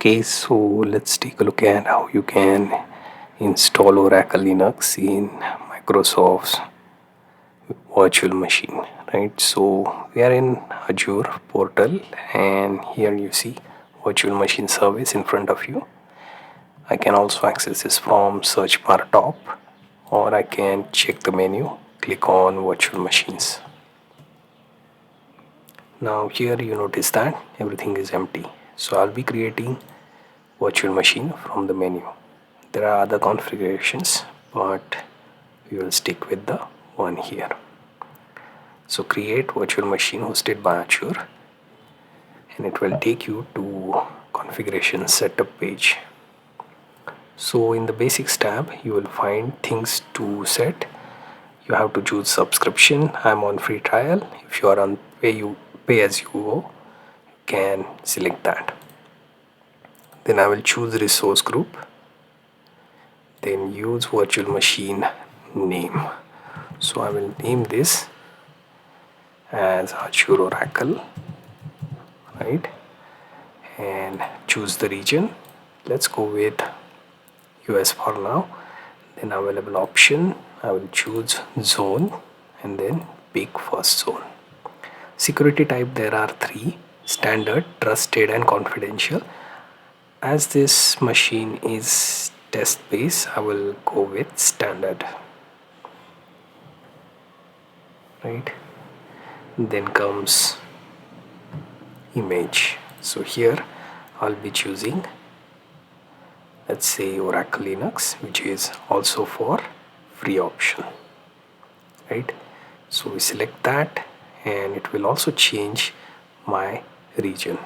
Okay, so let's take a look at how you can install Oracle Linux in Microsoft's virtual machine, right? So we are in Azure portal, and here you see virtual machine service in front of you. I can also access this from search bar top, or I can check the menu, click on virtual machines. Now here you notice that everything is empty. So I'll be creating virtual machine from the menu. There are other configurations, but we will stick with the one here. So create virtual machine hosted by Azure, and it will take you to configuration setup page. So in the basics tab, you will find things to set. You have to choose subscription. I'm on free trial. If you are on pay as you go, you can select that. Then I will choose resource group. Then use virtual machine name. So I will name this as Azure Oracle, right? And choose the region. Let's go with US for now. Then available option, I will choose zone and then pick first zone. Security type, there are three: standard, trusted, and confidential. As this machine is test based, I will go with standard, right? Then comes image. So here I'll be choosing, let's say, Oracle Linux, which is also for free option, right? So we select that, and it will also change my region.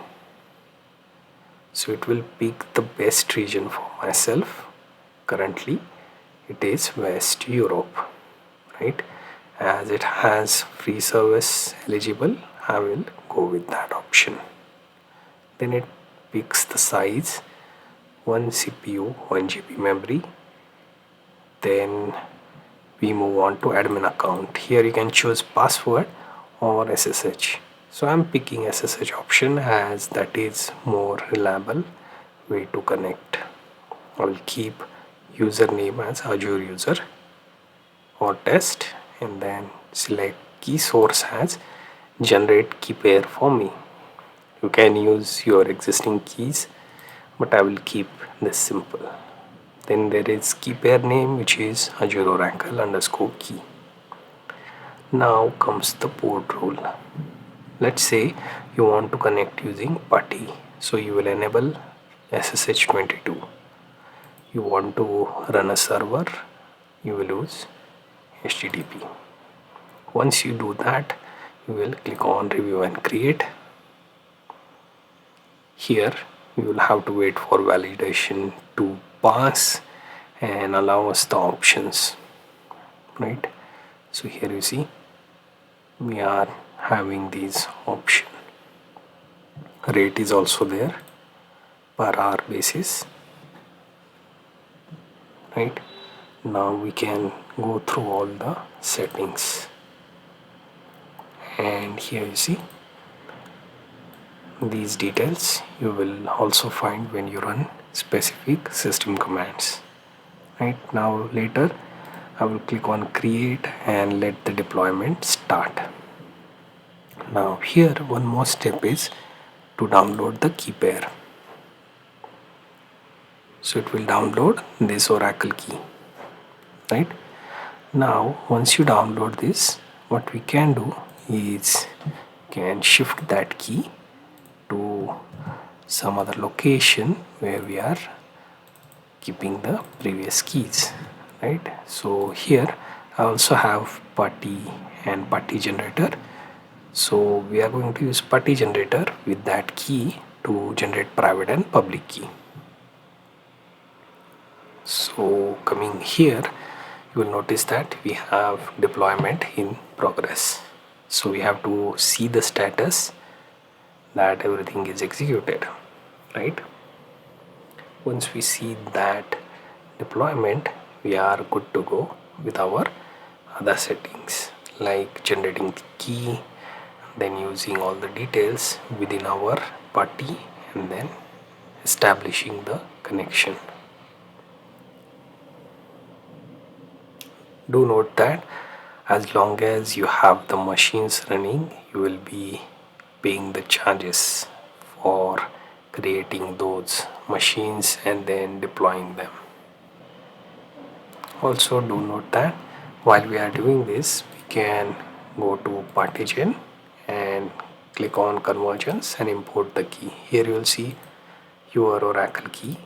So it will pick the best region for myself. Currently it is West Europe, right? As it has free service eligible, I will go with that option. Then it picks the size, 1 CPU, 1 GB memory. Then we move on to admin account. Here you can choose password or SSH. So I'm picking SSH option as that is more reliable way to connect. I will keep username as Azure user or test, and then select key source as generate key pair for me. You can use your existing keys, but I will keep this simple. Then there is key pair name, which is Azure Oracle underscore key. Now comes the port rule. Let's say you want to connect using PuTTY, so you will enable SSH22. You want to run a server, you will use HTTP. Once you do that, you will click on review and create. Here you will have to wait for validation to pass and allow us the options, right? So here you see we are having these options. Rate is also there per hour basis, right? Now we can go through all the settings, and here you see these details you will also find when you run specific system commands. Right now, later I will click on create and let the deployment start. Now here one more step is to download the key pair. So it will download this Oracle key, right? Now once you download this, what we can do is can shift that key to some other location where we are keeping the previous keys, right? So here I also have PuTTY and PuTTY generator. So we are going to use PuTTY generator with that key to generate private and public key. So coming here, you will notice that we have deployment in progress. So we have to see the status that everything is executed, right? Once we see that deployment, we are good to go with our other settings like generating the key, then using all the details within our PuTTY, and then establishing the connection. Do note that as long as you have the machines running, you will be paying the charges for creating those machines and then deploying them. Also do note that while we are doing this, we can go to partition and click on conversions and import the key. Here you will see your Oracle key,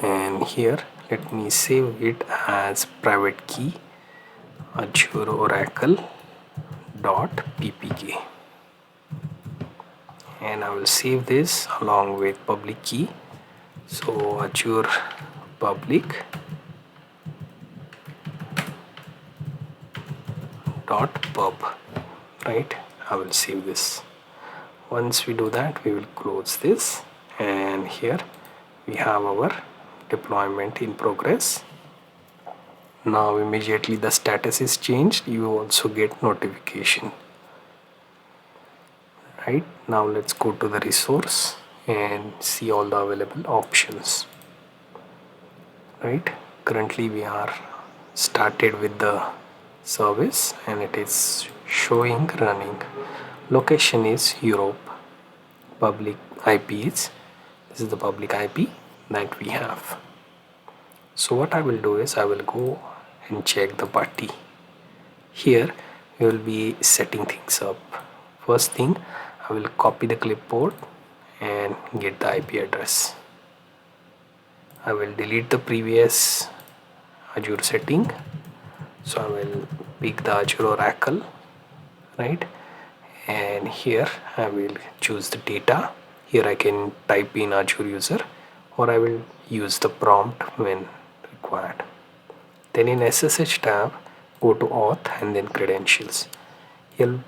and here let me save it as private key Azure Oracle .ppk, and I will save this along with public key. So Azure public .pub, right? I will save this. Once we do that, we will close this, and here we have our deployment in progress. Now immediately the status is changed, you also get notification. Right, now let's go to the resource and see all the available options. Right, currently we are started with the service and it is showing running. Location is Europe. Public IP is, this is the public IP that we have. So what I will do is I will go and check the party. Here we will be setting things up. First thing, I will copy the clipboard and get the IP address. I will delete the previous Azure setting. So I will pick the Azure Oracle, right? And here I will choose the data. Here I can type in Azure user, or I will use the prompt when required. Then in SSH tab, go to auth and then credentials. Here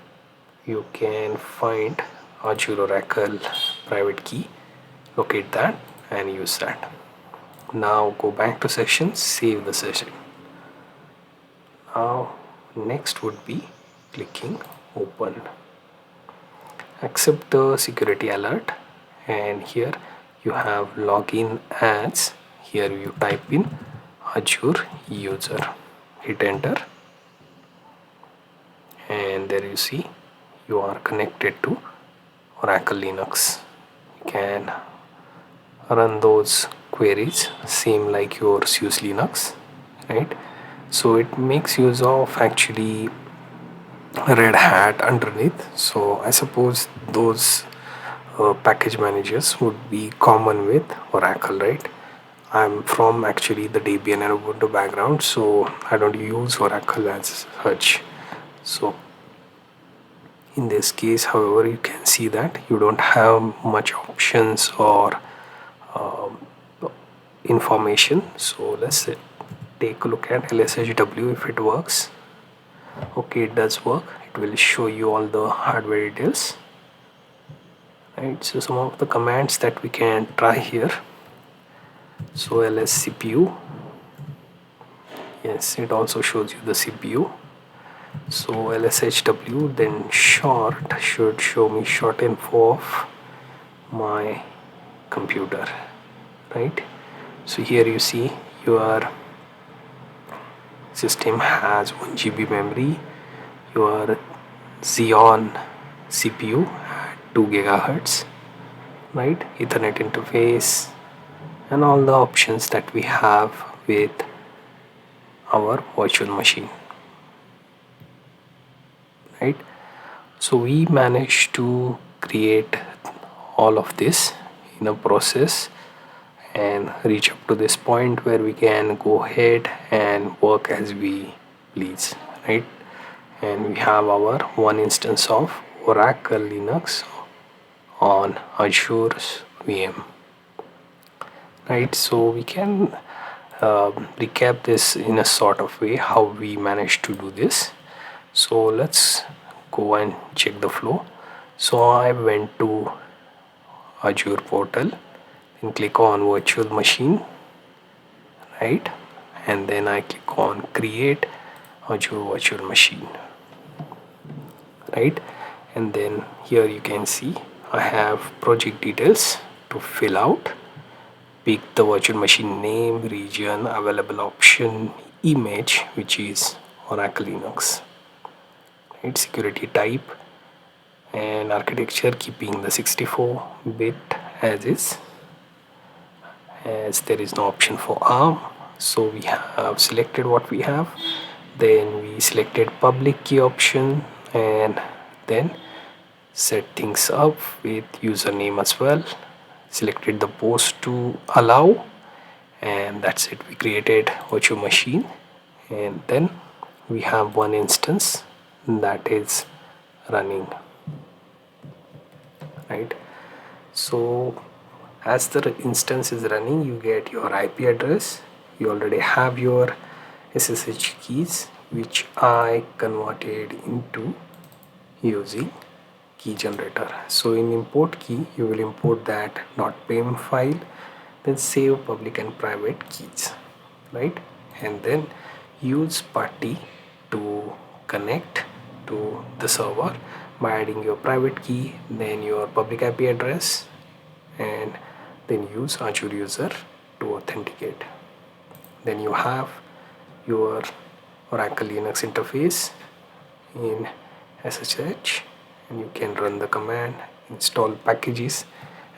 you can find Azure Oracle private key, locate that and use that. Now go back to session, save the session. Now next would be clicking open. Accept the security alert, and here you have login as, here you type in Azure user, hit enter, and there you see you are connected to Oracle Linux. You can run those queries same like your SUSE Linux, right? So it makes use of actually Red Hat underneath. So I suppose those package managers would be common with Oracle, right? I'm from actually the Debian and Ubuntu background, so I don't use Oracle as such. So in this case, however, you can see that you don't have much options or information. So let's take a look at LSHW if it works. Okay, it does work. It will show you all the hardware details. Right, so some of the commands that we can try here. So ls CPU, yes, it also shows you the CPU. So lshw, then short should show me short info of my computer, right? So here you see your system has 1 GB memory, your Xeon CPU at 2 GHz, right? Ethernet interface and all the options that we have with our virtual machine, right? So we managed to create all of this in a process and reach up to this point where we can go ahead and work as we please, right? And we have our one instance of Oracle Linux on Azure's VM, right? So we can recap this in a sort of way how we managed to do this. So let's go and check the flow. So I went to Azure portal and click on virtual machine, right? And then I click on create Azure virtual machine, right? And then here you can see I have project details, to fill out. Pick the virtual machine name, region, available option, image, which is Oracle Linux. Right, security type and architecture, keeping the 64-bit as is, as there is no option for ARM. So we have selected what we have. Then we selected public key option and then set things up with username as well. Selected the post to allow, and that's it. We created virtual machine, and then we have one instance that is running, right? So as the instance is running, you get your IP address. You already have your SSH keys, which I converted into using key generator. So in import key, you will import that .pem file, then save public and private keys, right? And then use party to connect to the server by adding your private key, then your public IP address, and then use Azure user to authenticate. Then you have your Oracle Linux interface in SSH, and you can run the command, install packages,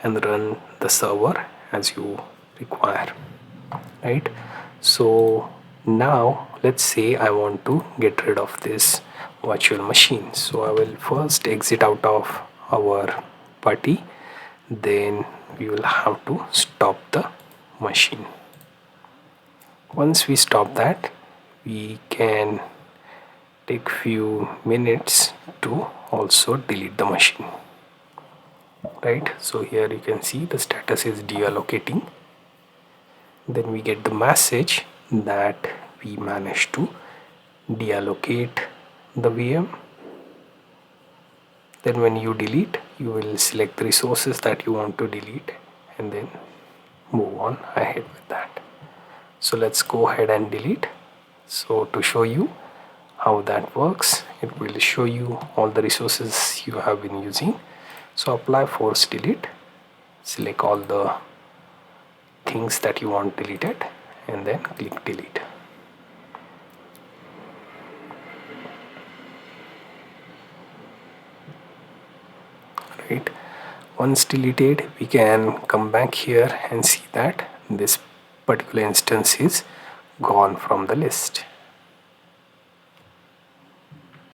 and run the server as you require, right? So now let's say I want to get rid of this virtual machine. So I will first exit out of our party, then we will have to stop the machine. Once we stop that, we can take few minutes to also delete the machine, right? So here you can see the status is deallocating. Then we get the message that we managed to deallocate the VM. Then when you delete, you will select the resources that you want to delete and then move on ahead with that. So let's go ahead and delete. So to show you how that works, it will show you all the resources you have been using. So apply force delete, select all the things that you want deleted and then click delete. Right, once deleted, we can come back here and see that this particular instance is gone from the list.